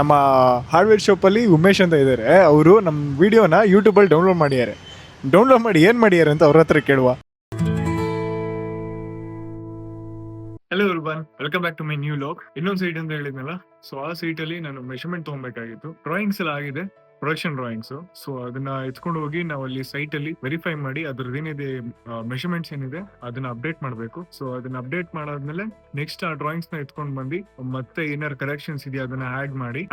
ನಮ್ಮ ಹಾರ್ಡ್ವೇರ್ ಶಾಪಲ್ಲಿ ಉಮೇಶ್ ಅಂತ ಇದ್ದಾರೆ. ಅವರು ನಮ್ಮ ವಿಡಿಯೋನ ಯೂಟ್ಯೂಬಲ್ಲಿ ಡೌನ್ಲೋಡ್ ಮಾಡಿ ಏನು ಮಾಡ್ಯಾರ ಅಂತ ಅವ್ರ ಹತ್ರ ಕೇಳುವ. Hello everyone, welcome back to my new vlog. ಇನ್ನೊಂದು ಸೈಟ್ ಅಂತ ಹೇಳಿದ್ನಲ್ಲ, ಸೊ ಆ ಸೈಟ್ ಅಲ್ಲಿ ನಾನು ಮೆಷರ್ಮೆಂಟ್ ತಗೊಬೇಕಾಗಿತ್ತು. ಡ್ರಾಯಿಂಗ್ಸ್ ಎಲ್ಲ ಆಗಿದೆ, ಪ್ರೊಡಕ್ಷನ್ ಡ್ರಾಯಿಂಗ್ಸ್. ಸೊ ಅದನ್ನ ಎತ್ಕೊಂಡು ಹೋಗಿ ನಾವು ಅಲ್ಲಿ ಸೈಟ್ ಅಲ್ಲಿ ವೆರಿಫೈ ಮಾಡಿ ಅದ್ರದ್ದು ಏನಿದೆ ಮೆಷರ್ಮೆಂಟ್ಸ್ ಏನಿದೆ ಅದನ್ನ ಅಪ್ಡೇಟ್ ಮಾಡಬೇಕು. ಸೊ ಅದನ್ನ ಅಪ್ಡೇಟ್ ಮಾಡಾದ್ಮೇಲೆ ನೆಕ್ಸ್ಟ್ ಆ ಡ್ರಾಯಿಂಗ್ಸ್ ನ ಎತ್ಕೊಂಡು ಬಂದು ಮತ್ತೆ ಏನಾರು ಕರೆಕ್ಷನ್ಸ್ ಇದೆಯಾ ಅದನ್ನ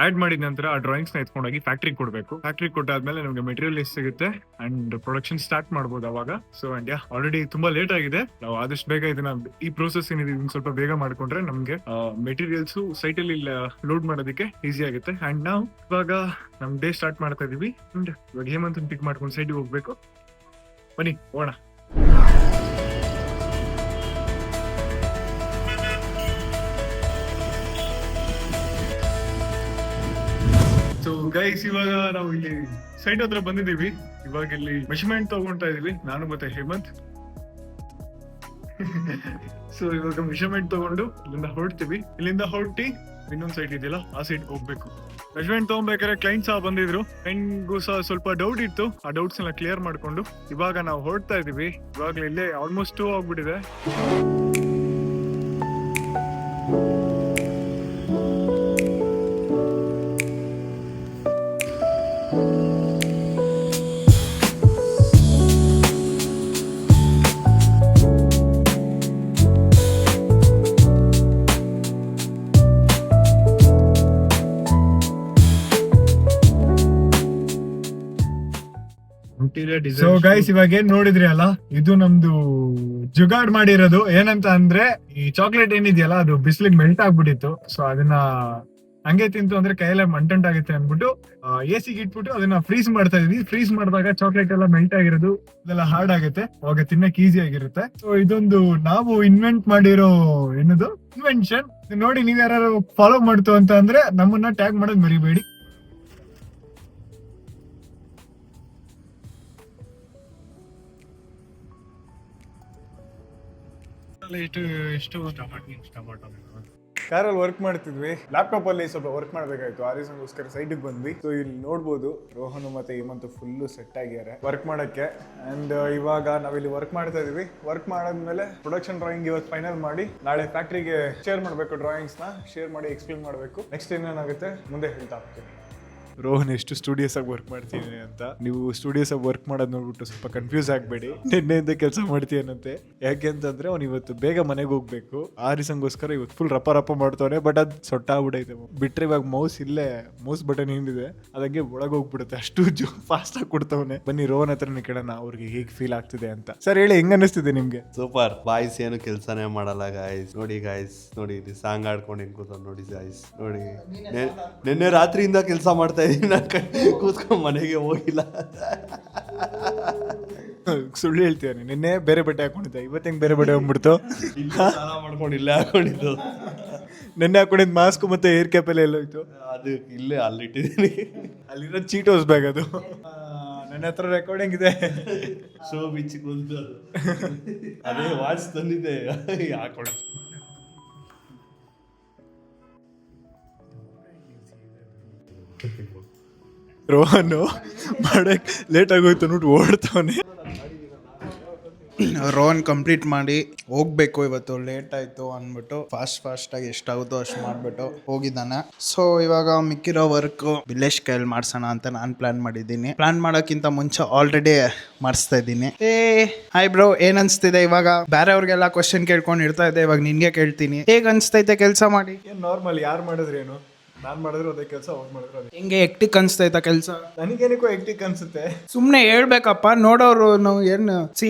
ಆಡ್ ಮಾಡಿದ ನಂತರ ಆ ಡ್ರಾಯಿಂಗ್ಸ್ ನ ಎತ್ಕೊಂಡು ಹೋಗಿ ಫ್ಯಾಕ್ಟ್ರಿ ಕೊಡಬೇಕು. ಫ್ಯಾಕ್ಟ್ರಿ ಕೊಟ್ಟಾದ್ಮೇಲೆ ನಮಗೆ ಮೆಟೀರಿಯಲ್ ಎಷ್ಟು ಸಿಗುತ್ತೆ ಅಂಡ್ ಪ್ರೊಡಕ್ಷನ್ ಸ್ಟಾರ್ಟ್ ಮಾಡಬಹುದು ಅವಾಗ. ಸೊ ಅಂಡ್ ಆಲ್ರೆಡಿ ತುಂಬಾ ಲೇಟ್ ಆಗಿದೆ. ನಾವು ಆದಷ್ಟು ಬೇಗ ಇದನ್ನ ಈ ಪ್ರೋಸೆಸ್ ಏನಿದೆ ಇದನ್ನ ಸ್ವಲ್ಪ ಬೇಗ ಮಾಡ್ಕೊಂಡ್ರೆ ನಮ್ಗೆ ಮೆಟೀರಿಯಲ್ಸ್ ಸೈಟ್ ಅಲ್ಲಿ ಲೋಡ್ ಮಾಡೋದಕ್ಕೆ ಈಸಿ ಆಗುತ್ತೆ. ಅಂಡ್ ನಾವು ಇವಾಗ ನಮ್ ಡೇ ಸ್ಟಾರ್ಟ್ ಮಾಡ್ತಾ ಇದೀವಿ. ಅಂಡ್ ಇವಾಗ ಹೇಮಂತ್ ಪಿಕ್ ಮಾಡ್ಕೊಂಡು ಸೈಡ್ಗೆ ಹೋಗ್ಬೇಕು. ಬನ್ನಿ ಹೋಗೋಣ. ಸೊ ಗೈಸ್, ಇವಾಗ ನಾವು ಇಲ್ಲಿ ಸೈಟ್ ಹತ್ರ ಬಂದಿದ್ದೀವಿ. ಇವಾಗ ಇಲ್ಲಿ ಮೆಷರ್ಮೆಂಟ್ ತಗೊಂತಾ ಇದೀವಿ ನಾನು ಮತ್ತೆ ಹೇಮಂತ್. ಸೊ ಇವಾಗ ಮೆಷರ್ಮೆಂಟ್ ತಗೊಂಡು ಇಲ್ಲಿಂದ ಹೊರಟಿ ಇನ್ನೊಂದ್ ಸೈಟ್ ಇದೆಯಲ್ಲ ಆ ಸೈಡ್ ಹೋಗ್ಬೇಕು. ಮೆಷರ್ಮೆಂಟ್ ತಗೊಂಡ್ಬೇಕಾದ್ರೆ ಕ್ಲೈಂಟ್ ಸಹ ಬಂದಿದ್ರು. ಕ್ಲೈಂಟ್ಗೂ ಸಹ ಸ್ವಲ್ಪ ಡೌಟ್ ಇತ್ತು. ಆ ಡೌಟ್ಸ್ ಎಲ್ಲ ಕ್ಲಿಯರ್ ಮಾಡ್ಕೊಂಡು ಇವಾಗ ನಾವು ಹೊರಡ್ತಾ ಇದೀವಿ. ಇವಾಗಲೇ ಇಲ್ಲೇ ಆಲ್ಮೋಸ್ಟ್ 2 ಆಗ್ಬಿಟ್ಟಿದೆ. ಸೊ ಗೈಸ್, ಇವಾಗ ಏನ್ ನೋಡಿದ್ರಿ ಅಲ್ಲ, ಇದು ನಮ್ದು ಜುಗಾಡ್ ಮಾಡಿರೋದು. ಏನಂತ ಅಂದ್ರೆ ಈ ಚಾಕ್ಲೇಟ್ ಏನಿದೆಯಲ್ಲ ಅದು ಬಿಸಿಲಿಗೆ ಮೆಲ್ಟ್ ಆಗ್ಬಿಟ್ಟಿತ್ತು. ಸೊ ಅದನ್ನ ಹಂಗೆ ತಿಂತು ಅಂದ್ರೆ ಕೈಯೆಲ್ಲ ಮಂಟಂಟ್ ಆಗುತ್ತೆ ಅನ್ಬಿಟ್ಟು ಎಸಿಗೆ ಇಟ್ಬಿಟ್ಟು ಅದನ್ನ ಫ್ರೀಸ್ ಮಾಡ್ತಾ ಇದೀವಿ. ಫ್ರೀಸ್ ಮಾಡಿದಾಗ ಚಾಕ್ಲೇಟ್ ಎಲ್ಲ ಮೆಲ್ಟ್ ಆಗಿರೋದು ಇದೆಲ್ಲ ಹಾರ್ಡ್ ಆಗುತ್ತೆ, ಅವಾಗ ತಿನ್ನಕ್ ಈಸಿ ಆಗಿರುತ್ತೆ. ಸೊ ಇದೊಂದು ನಾವು ಇನ್ವೆಂಟ್ ಮಾಡಿರೋ ಏನದು ಇನ್ವೆನ್ಷನ್. ನೋಡಿ, ನೀವ್ ಯಾರು ಫಾಲೋ ಮಾಡ್ತು ಅಂತ ಅಂದ್ರೆ ನಮ್ಮನ್ನ ಟ್ಯಾಗ್ ಮಾಡೋದ್ ಮರಿಬೇಡಿ. ಕಾರಲ್ಲಿ ವರ್ಕ್ ಮಾಡ್ತಿದ್ವಿ, ಲ್ಯಾಪ್ಟಾಪ್ ಅಲ್ಲಿ ಸ್ವಲ್ಪ ವರ್ಕ್ ಮಾಡ್ಬೇಕಾಯ್ತು. ಆ ರೀಸನ್ಗೋಸ್ಕರ ಸೈಡ್ಗೆ ಬಂದ್ವಿ. ಸೊ ಇಲ್ಲಿ ನೋಡ್ಬೋದು ರೋಹನ್ ಮತ್ತೆ ಹೇಮಂತ್ ಫುಲ್ ಸೆಟ್ ಆಗಿದ್ದಾರೆ ವರ್ಕ್ ಮಾಡಕ್ಕೆ. ಅಂಡ್ ಇವಾಗ ನಾವಿಲ್ಲಿ ವರ್ಕ್ ಮಾಡ್ತಾ ಇದೀವಿ. ವರ್ಕ್ ಮಾಡಾದ್ಮೇಲೆ ಪ್ರೊಡಕ್ಷನ್ ಡ್ರಾಯಿಂಗ್ ಇವತ್ತು ಫೈನಲ್ ಮಾಡಿ ನಾಳೆ ಫ್ಯಾಕ್ಟ್ರಿಗೆ ಶೇರ್ ಮಾಡಬೇಕು. ಡ್ರಾಯಿಂಗ್ಸ್ ನ ಶೇರ್ ಮಾಡಿ ಎಕ್ಸ್ಪ್ಲೇನ್ ಮಾಡಬೇಕು. ನೆಕ್ಸ್ಟ್ ಏನೇನಾಗುತ್ತೆ ಮುಂದೆ ಹೇಳ್ತಾ ಹೋಗ್ತೀನಿ. ರೋಹನ್ ಎಷ್ಟು ಸ್ಟೂಡಿಯೋಸ್ ಆಗಿ ವರ್ಕ್ ಮಾಡ್ತೀನಿ ಅಂತ. ನೀವು ಸ್ಟೂಡಿಯೋಸ್ ಆಗಿ ವರ್ಕ್ ಮಾಡೋದು ನೋಡ್ಬಿಟ್ಟು ಸ್ವಲ್ಪ ಕನ್ಫ್ಯೂಸ್ ಆಗಬೇಡಿ. ನಿನ್ನೆಯಿಂದ ಕೆಲಸ ಮಾಡ್ತೀಯನಂತೆ. ಯಾಕೆ ಅಂತಂದ್ರೆ ಅವ್ನು ಇವತ್ತು ಬೇಗ ಮನೆಗೆ ಹೋಗ್ಬೇಕು. ಆ ರೀಸನ್ಗೋಸ್ಕರ ಇವತ್ತು ಫುಲ್ ರಪ್ಪ ಮಾಡ್ತಾವನೆ. ಬಟ್ ಅದು ಸೊಟ್ಟಾಗ್ಬಿಡೈತೆ. ಬಿಟ್ರೆ ಇವಾಗ ಮೌಸ್ ಬಟನ್ ಏನಿದೆ ಅದಂಗೆ ಒಳಗೆ ಹೋಗ್ಬಿಡುತ್ತೆ. ಅಷ್ಟು ಫಾಸ್ಟ್ ಆಗಿ ಕೊಡ್ತಾವನೆ. ಬನ್ನಿ ರೋಹನ್ ಹತ್ರನೇ ಕೇಳೋಣ ಅವ್ರಿಗೆ ಹೇಗೆ ಫೀಲ್ ಆಗ್ತಿದೆ ಅಂತ. ಸರ್ ಹೇಳಿ, ಹೆಂಗ ಅನಿಸ್ತಿದೆ ನಿಮ್ಗೆ? ಸೂಪರ್. ಬಾಯ್ಸ್ ಏನು ಕೆಲಸನೇ ಮಾಡಲ್ಲ ಗಾಯ್ಸ್. ನೋಡಿ ಗಾಯ್ಸ್, ನೋಡಿ ಸಾಂಗ್ ಆಡ್ಕೊಂಡು ಹೆಂಗ್ ಕೂತ ನೋಡಿ ಗಾಯ್ಸ್. ನೋಡಿ ನಿನ್ನೆ ರಾತ್ರಿಯಿಂದ ಕೆಲಸ ಮಾಡ್ತಾ ಕೂತ್ಕೊಂಡು ಮನೆಗೆ ಹೋಗಿಲ್ಲ. ಸುಳ್ಳು ಹೇಳ್ತೀಯಾನೆ. ನಿನ್ನೆ ಬೇರೆ ಬಟ್ಟೆ ಹಾಕೊಂಡಿದ್ದೆ, ಇವತ್ತು ಹೆಂಗ್ ಬೇರೆ ಬಟ್ಟೆ ಹೋಗ್ಬಿಡ್ತು. ಸ್ನಾನ ಮಾಡ್ಕೊಂಡು ಇಲ್ಲೇ ಹಾಕೊಂಡಿದ್ದು. ನಿನ್ನೆ ಹಾಕೊಂಡಿದ್ ಮಾಸ್ಕ್ ಮತ್ತೆ ಏರ್ ಕ್ಯಾಪ್ ಎಲ್ಲ ಎಲ್ಲೋಯ್ತು. ಅದು ಇಲ್ಲೇ ಅಲ್ಲಿಟ್ಟಿದ್ದೀನಿ. ಅಲ್ಲಿರೋ ಚೀಟೋಸ್ ಬ್ಯಾಗ್ ಅದು. ನನ್ನ ಹತ್ರ ರೆಕಾರ್ಡಿಂಗ್ ಇದೆ. ಶೋ ಬಿಚ್ಚಿ ಕುಂತು ಅದೇ ವಾಚ್ ತಂದಿದ್ದೆ ಹಾಕೊಂಡು. ರೋಹನ್ ಮಾಡಕ್ ಲೇಟ್ ಆಗೋಯ್ತು ನೋಟ್ ಓಡ್ತಾವನೆ. ರೋನ್ ಕಂಪ್ಲೀಟ್ ಮಾಡಿ ಹೋಗ್ಬೇಕು. ಇವತ್ತು ಲೇಟ್ ಆಯಿತು ಅಂದ್ಬಿಟ್ಟು ಫಾಸ್ಟಾಗಿ ಎಷ್ಟಾಗುತ್ತೋ ಅಷ್ಟು ಮಾಡಿಬಿಟ್ಟು ಹೋಗಿದ್ದಾನೆ. ಸೊ ಇವಾಗ ಮಿಕ್ಕಿರೋ ವರ್ಕು ವಿಲೇಶ್ ಕೈಯಲ್ಲಿ ಮಾಡ್ಸೋಣ ಅಂತ ನಾನು ಪ್ಲಾನ್ ಮಾಡಿದ್ದೀನಿ. ಪ್ಲಾನ್ ಮಾಡೋಕ್ಕಿಂತ ಮುಂಚೆ ಆಲ್ರೆಡಿ ಮಾಡಿಸ್ತಾ ಇದ್ದೀನಿ. ಹಾಯ್ ಬ್ರೋ, ಏನ್ ಅನ್ಸ್ತಿದೆ? ಇವಾಗ ಬೇರೆಯವ್ರಿಗೆಲ್ಲ ಕ್ವಶನ್ ಕೇಳ್ಕೊಂಡು ಇರ್ತಾ ಇದೆ, ಇವಾಗ ನಿನ್ಗೆ ಕೇಳ್ತೀನಿ. ಹೇಗ್ ಅನ್ಸ್ತೈತೆ ಕೆಲಸ ಮಾಡಿ? ಏನ್ ನಾರ್ಮಲ್, ಯಾರು ಮಾಡಿದ್ರೇನು? ನಾನ್ ಮಾಡಿದ್ರು ಅದೇ ಕೆಲಸ, ಅವ್ರು ಮಾಡಿದ್ರು ಅದೇ. ಹೆಂಗೆ ಎಕ್ಟಿಕ್ ಅನ್ಸ್ತೈತ ಕೆಲಸ? ನನಗೇನಕ್ಕೂ ಎಕ್ಟಿಕ್ ಅನ್ಸುತ್ತೆ. ಸುಮ್ಮನೆ ಹೇಳ್ಬೇಕಪ್ಪ, ನೋಡೋರು ನಾವು ಏನು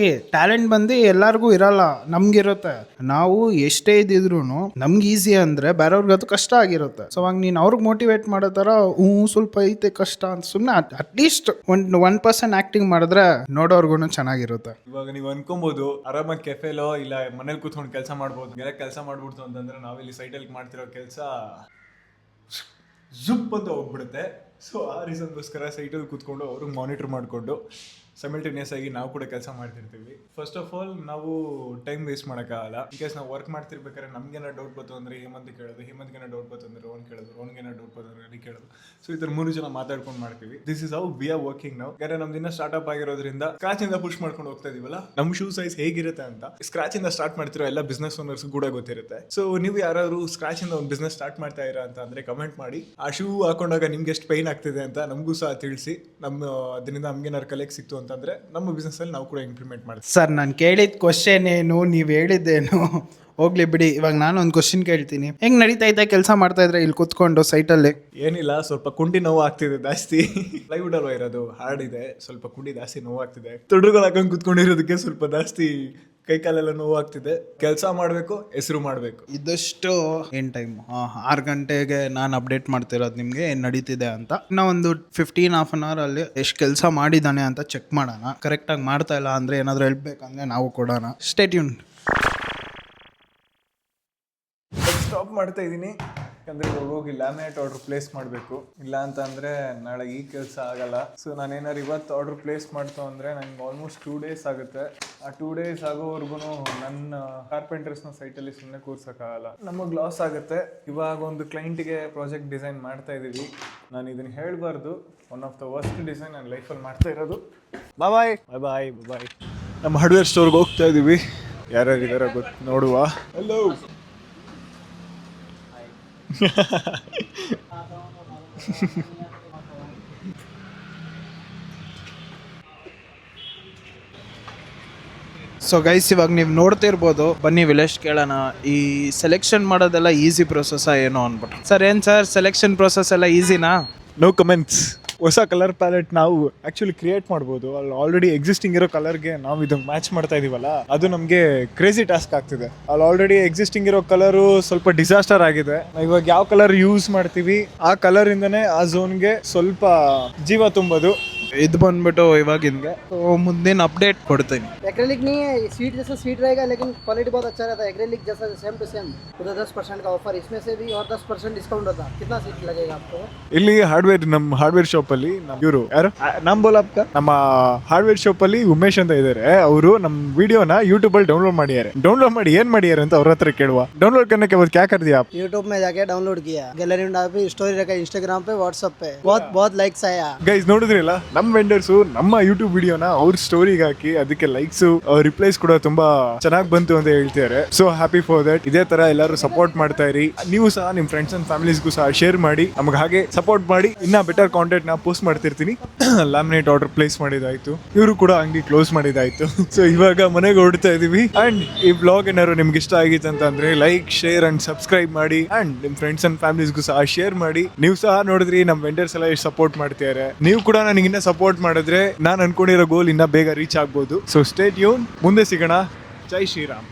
ಟ್ಯಾಲೆಂಟ್ ಬಂದು ಎಲ್ಲರಿಗೂ ಇರಲ್ಲ, ನಮ್ಗಿರುತ್ತೆ. ನಾವು ಎಷ್ಟೇ ಇದ್ದಿದ್ರು ನಮ್ಗೆ ಈಸಿ ಅಂದ್ರೆ ಬೇರೆಯವ್ರಿಗೆ ಅದು ಕಷ್ಟ ಆಗಿರುತ್ತೆ. ಸೊ ಅವಾಗ ನೀನು ಅವ್ರಿಗೆ ಮೋಟಿವೇಟ್ ಮಾಡೋ ಥರ ಸ್ವಲ್ಪ ಐತೆ ಕಷ್ಟ ಅಂತ ಸುಮ್ಮನೆ ಅಟ್ಲೀಸ್ಟ್ 1% ಆಕ್ಟಿಂಗ್ ಮಾಡಿದ್ರೆ ನೋಡೋರ್ಗು ಚೆನ್ನಾಗಿರುತ್ತೆ. ಇವಾಗ ನೀವು ಅನ್ಕೊಬಹುದು ಆರಾಮಾಗಿ ಕೆಫೆಲೋ ಇಲ್ಲ ಮನೇಲಿ ಕೂತ್ಕೊಂಡು ಕೆಲಸ ಮಾಡ್ಬೋದು. ಕೆಲಸ ಮಾಡ್ಬಿಡ್ತು ಅಂತಂದ್ರೆ ನಾವಿಲ್ಲಿ ಸೈಟಲ್ಲಿ ಮಾಡ್ತಿರೋ ಕೆಲಸ ಜುಪ್ ಅಂತ ಹೋಗ್ಬಿಡುತ್ತೆ. ಸೊ ಆ ರೀಸನ್ಗೋಸ್ಕರ ಸೈಟಲ್ಲಿ ಕೂತ್ಕೊಂಡು ಅವ್ರಿಗೆ ಮಾನಿಟರ್ ಮಾಡಿಕೊಂಡು ಸೈಮಲ್ಟೇನಿಯಸ್ ಆಗಿ ನಾವು ಕೂಡ ಕೆಲಸ ಮಾಡ್ತಿರ್ತೀವಿ. ಫಸ್ಟ್ ಆಫ್ ಆಲ್ ನಾವು ಟೈಮ್ ವೇಸ್ಟ್ ಮಾಡೋಕ್ಕಾಗಲ್ಲ. ಇನ್ ಕೇಸ್ ನಾವು ವರ್ಕ್ ಮಾಡ್ತಿರ್ಬೇಕಾದ್ರೆ ನಮ್ಗೇನೋ ಡೌಟ್ ಬಂತು ಅಂದರೆ ಹೇಮಂತ್ ಕೇಳೋದು, ಹೇಮಂತ್ಗೇನೋ ಡೌಟ್ ಬಂತು ಅಂದರೆ ರೋಹನ್ ಕೇಳೋದು, ರೋಹನ್ಗೇನೋ ಡೌಟ್ ಬಂತು ಅಂದರೆ ಅಲ್ಲಿ ಕೇಳೋದು. ಸೊ ಈ ಥರ 3 ಜನ ಮಾತಾಡ್ಕೊಂಡು ಮಾಡ್ತೀವಿ. This is how we are working ನಾವು. ಯಾಕಂದ್ರೆ ನಮ್ದು ಇನ್ನೂ ಸ್ಟಾರ್ಟ್ಅಪ್ ಆಗಿರೋದ್ರಿಂದ ಸ್ಕ್ರಾಚ್ ಇಂದ ಪುಷ್ ಮಾಡ್ಕೊಂಡು ಹೋಗ್ತಾ ಇದೀವಲ್ಲ, ನಮ್ಮ ಶೂ ಸೈಜ್ ಹೇಗಿರುತ್ತೆ ಅಂತ ಸ್ಕ್ರಾಚ್ ಇಂದ ಸ್ಟಾರ್ಟ್ ಮಾಡ್ತಿರೋ ಎಲ್ಲ ಬಿಸ್ನೆಸ್ ಓನರ್ಸ್ ಕೂಡ ಗೊತ್ತಿರುತ್ತೆ. ಸೊ ನೀವು ಯಾರಾದ್ರು ಸ್ಕ್ರಾಚ್ ಇಂದ ಒಂದು ಬಿಸ್ನೆಸ್ ಸ್ಟಾರ್ಟ್ ಮಾಡ್ತಾ ಇರಾ ಅಂತ ಅಂದ್ರೆ ಕಮೆಂಟ್ ಮಾಡಿ. ಆ ಶೂ ಹಾಕೊಂಡಾಗ ನಿಮ್ಗೆ ಎಷ್ಟು ಪೈನ್ ಆಗ್ತಿದೆ ಅಂತ ನಮಗೂ ಸಹ ತಿಳಿಸಿ. ಅದರಿಂದ ನಮ್ಗೇನಾದ್ರು ಕಲೆಕ್ಟ್ ಸಿಕ್ತು ಅಂತಂದ್ರೆ ನಮ್ಮ ಬಿಸ್ನೆಸ್ ಅಲ್ಲಿ ನಾವು ಕೂಡ ಇಂಪ್ಲಿಮೆಂಟ್ ಮಾಡ್ತೀವಿ. ಸರ್ ನಾನು ಕೇಳಿದ ಕ್ವಶನ್ ಏನು, ನೀವು ಹೇಳಿದ್ದೇನು ಹೋಗ್ಲಿ ಬಿಡಿ. ಇವಾಗ ನಾನು ಒಂದು ಕ್ವಶನ್ ಕೇಳ್ತೀನಿ. ಹೆಂಗ್ ನಡೀತಾ ಇದೆ ಕೆಲಸ ಮಾಡ್ತಾ ಇದ್ರೆ ಇಲ್ಲಿ ಕೂತ್ಕೊಂಡು ಸೈಟಲ್ಲಿ? ಏನಿಲ್ಲ, ಸ್ವಲ್ಪ ಕುಂಡಿ ನೋವು ಆಗ್ತಿದೆ ಜಾಸ್ತಿ. ಪ್ಲೈವುಡ್ ಅಲ್ವಾ ಇರೋದು, ಹಾರ್ಡ್ ಇದೆ, ಸ್ವಲ್ಪ ಕುಂಡಿ ಜಾಸ್ತಿ ನೋವು ಆಗ್ತಿದೆ. ತೊಡರುಗಳು ಹಾಕೊಂಡು ಕುತ್ಕೊಂಡಿರೋದಕ್ಕೆ ಸ್ವಲ್ಪ ಜಾಸ್ತಿ ಕೈ ಕಾಲೆಲ್ಲ ನೋವು ಆಗ್ತಿದೆ. ಕೆಲಸ ಮಾಡಬೇಕು, ಹೆಸರು ಮಾಡಬೇಕು. ಇದಷ್ಟು ಏನ್ ಟೈಮ್ 6 ಗಂಟೆಗೆ ನಾನು ಅಪ್ಡೇಟ್ ಮಾಡ್ತಿರೋದು ನಿಮ್ಗೆ ಏನ್ ನಡೀತಿದೆ ಅಂತ. ಇನ್ನ ಒಂದು 15 ಹಾಫ್ ಅನ್ ಅವರ್ ಅಲ್ಲಿ ಎಷ್ಟು ಕೆಲಸ ಮಾಡಿದಾನೆ ಅಂತ ಚೆಕ್ ಮಾಡೋಣ. ಕರೆಕ್ಟ್ ಆಗಿ ಮಾಡ್ತಾ ಇಲ್ಲ ಅಂದ್ರೆ ಏನಾದ್ರು ಹೆಲ್ಪ್ ಬೇಕಂದ್ರೆ ನಾವು ಕೊಡೋಣ. Stay tune. ಸ್ಟಾಪ್ ಮಾಡ್ತಾ ಇದ್ದೀನಿ ಯಾಕಂದ್ರೆ ಹೋಗಿ ಲ್ಯಾಮಿನೇಟ್ ಆರ್ಡರ್ ಪ್ಲೇಸ್ ಮಾಡಬೇಕು. ಇಲ್ಲ ಅಂತ ಅಂದ್ರೆ ನಾಳೆ ಈ ಕೆಲಸ ಆಗಲ್ಲ. ಸೊ ನಾನೇನಾದ್ರು ಇವತ್ತು ಆರ್ಡರ್ ಪ್ಲೇಸ್ ಮಾಡ್ತು ಅಂದ್ರೆ ನಂಗೆ ಆಲ್ಮೋಸ್ಟ್ 2 days ಆಗುತ್ತೆ. ಆ 2 days ಆಗೋವರೆಗೂ ನನ್ನ ಕಾರ್ಪೆಂಟರ್ಸ್ನ ಸೈಟಲ್ಲಿ ಸುಮ್ಮನೆ ಕೂರ್ಸೋಕ್ಕಾಗಲ್ಲ, ನಮಗೆ ಲಾಸ್ ಆಗುತ್ತೆ. ಇವಾಗ ಒಂದು ಕ್ಲೈಂಟಿಗೆ ಪ್ರಾಜೆಕ್ಟ್ ಡಿಸೈನ್ ಮಾಡ್ತಾ ಇದ್ದೀವಿ. ನಾನು ಇದನ್ನು ಹೇಳಬಾರ್ದು, one of the worst design ನನ್ನ ಲೈಫಲ್ಲಿ ಮಾಡ್ತಾ ಇರೋದು. ಬಾಯ್ ಬಾಯ್ ಬಾಯ್ ಬಾಯ್. ನಮ್ಮ ಹಾರ್ಡ್ವೇರ್ ಸ್ಟೋರ್ಗೆ ಹೋಗ್ತಾ ಇದ್ದೀವಿ. ಯಾರ್ಯಾರಿದ್ದಾರೆ ಗೊತ್ತು ನೋಡುವ. ಹಲೋ. ಸೊ ಗೈಸ್, ಇವಾಗ ನೀವು ನೋಡ್ತಿರ್ಬೋದು. ಬನ್ನಿ ವಿಲೇಶ್ ಕೇಳೋಣ, ಈ ಸೆಲೆಕ್ಷನ್ ಮಾಡೋದೆಲ್ಲ ಈಸಿ ಪ್ರೊಸೆಸ್ ಏನೋ ಅಂದ್ಬಿಟ್ಟು. ಸರ್ ಏನು ಸರ್, ಸೆಲೆಕ್ಷನ್ ಪ್ರೊಸೆಸ್ ಎಲ್ಲ ಈಸಿನಾ? No comments. ಹೊಸ ಕಲರ್ ಪ್ಯಾಲೆಟ್ ನಾವು ಆಕ್ಚುಲಿ ಕ್ರಿಯೇಟ್ ಮಾಡ್ಬೋದು. ಅಲ್ಲಿ ಆಲ್ರೆಡಿ ಎಕ್ಸಿಸ್ಟಿಂಗ್ ಇರೋ ಕಲರ್ಗೆ ನಾವು ಇದನ್ನು ಮ್ಯಾಚ್ ಮಾಡ್ತಾ ಇದೀವಲ್ಲ, ಅದು ನಮಗೆ ಕ್ರೇಜಿ ಟಾಸ್ಕ್ ಆಗ್ತಿದೆ. ಅಲ್ಲಿ ಆಲ್ರೆಡಿ ಎಕ್ಸಿಸ್ಟಿಂಗ್ ಇರೋ ಕಲರು ಸ್ವಲ್ಪ ಡಿಸಾಸ್ಟರ್ ಆಗಿದೆ. ಇವಾಗ ಯಾವ ಕಲರ್ ಯೂಸ್ ಮಾಡ್ತೀವಿ ಆ ಕಲರ್ ಇಂದನೇ ಆ ಝೋನ್ಗೆ ಸ್ವಲ್ಪ ಜೀವ ತುಂಬೋದು. ಇದು ಬಂದ್ಬಿಟ್ಟು ಇವಾಗಿಂಗೆ ಮುಂದಿನ ಅಪ್ಡೇಟ್ ಕೊಡ್ತೀನಿ. एक्रेलिक नहीं है, सीट जैसा सीट रहेगा लेकिन क्वालिटी बहुत अच्छा रहता है. एक्रेलिक जैसा सेम टू सेम. उधर 10% का ऑफर, इसमें से भी और 10% डिस्काउंट होता है. कितना सीट लगेगा आपको? ಇಲ್ಲಿ ಹಾರ್ಡ್ವೇರ್, ನಮ್ಮ ಹಾರ್ಡ್ವೇರ್ ಶಾಪ್ ಅಲ್ಲಿ ಇವರು ಯಾರು ನಾಮ್ ಬೋಲ ಅಪ್ಪ, ನಮ್ಮ ಹಾರ್ಡ್ವೇರ್ ಶಾಪ್ ಅಲ್ಲಿ ಉಮೇಶ್ ಅಂತ ಇದಾರೆ. ಅವರು ನಮ್ಮ ವಿಡಿಯೋನ ಯೂಟ್ಯೂಬ್ ಅಲ್ಲಿ ಡೌನ್ಲೋಡ್ ಮಾಡಿದ್ದಾರೆ. ಡೌನ್ಲೋಡ್ ಮಾಡಿ ಏನ್ ಮಾಡಿದ್ದಾರೆ ಅಂತ ಅವ್ರ ಹತ್ರ ಕೇಳುವ. ಡೌನ್ಲೋಡ್ करने के बाद क्या कर दिया आप? यूट्यूब में जाके डाउनलोड किया, गैलरी में डाल पे स्टोरी रखा, इंस्टाग्राम पे, व्हाट्सएप पे. बहुत लाइक्स आया. ಗೈಸ್ ನೋಡಿದ್ರಿಲ್ಲ, ನಮ್ಮ ವೆಂಡರ್ಸು ನಮ್ಮ ಯೂಟ್ಯೂಬ್ ವಿಡಿಯೋನ ಅವ್ರ ಸ್ಟೋರಿಗೆ ಹಾಕಿ ಅದಕ್ಕೆ ಲೈಕ್ಸ್ ರಿಪ್ಲೈಸ್ ಕೂಡ ತುಂಬಾ ಚೆನ್ನಾಗಿ ಬಂತು ಅಂತ ಹೇಳ್ತಿದ್ದಾರೆ. So happy for that. ಇದೇ ತರ ಎಲ್ಲರೂ ಸಪೋರ್ಟ್ ಮಾಡ್ತಾ ಇರಿ. ನೀವು ಸಹ ನಿಮ್ಮ ಫ್ರೆಂಡ್ಸ್ ಅಂಡ್ ಫ್ಯಾಮಿಲೀಸ್ಗೂ ಸಹ ಶೇರ್ ಮಾಡಿ, ನಮಗೆ ಹಾಗೆ ಸಪೋರ್ಟ್ ಮಾಡಿ. ಇನ್ನ ಬೆಟರ್ ಕಾಂಟೆಂಟ್ ನಾ ಪೋಸ್ಟ್ ಮಾಡ್ತಿರ್ತೀನಿ. ಲ್ಯಾಮಿನೇಟ್ ಆರ್ಡರ್ ಪ್ಲೇಸ್ ಮಾಡಿದಾಯ್ತು, ಇವರು ಕೂಡ ಅಂಗಡಿ ಕ್ಲೋಸ್ ಮಾಡಿದಾಯ್ತು. ಸೊ ಇವಾಗ ಮನೆಗೆ ಹೊರಡ್ತಾ ಇದೀವಿ. ಅಂಡ್ ಈ ಬ್ಲಾಗ್ ಏನಾದ್ರು ನಿಮ್ಗೆ ಇಷ್ಟ ಆಗಿತ್ತು ಅಂತಂದ್ರೆ ಲೈಕ್, ಶೇರ್ ಅಂಡ್ ಸಬ್ಸ್ಕ್ರೈಬ್ ಮಾಡಿ. ಅಂಡ್ ನಿಮ್ ಫ್ರೆಂಡ್ಸ್ ಅಂಡ್ ಫ್ಯಾಮಿಲೀಸ್ಗೂ ಸಹ ಶೇರ್ ಮಾಡಿ. ನೀವು ಸಹ ನೋಡಿದ್ರಿ ನಮ್ಮ ವೆಂಡರ್ಸ್ ಎಲ್ಲ ಎಷ್ಟು ಸಪೋರ್ಟ್ ಮಾಡ್ತಿದ್ದಾರೆ. ನೀವು ಕೂಡ ನನಗೆ ಇನ್ನ ಸಪೋರ್ಟ್ ಮಾಡಿದ್ರೆ ನಾನು ಅನ್ಕೊಂಡಿರೋ ಗೋಲ್ ಇನ್ನ ಬೇಗ ರೀಚ್ ಆಗ್ಬೋದು. So stay tune. ಮುಂದೆ ಸಿಗೋಣ. ಜೈ ಶ್ರೀರಾಮ್.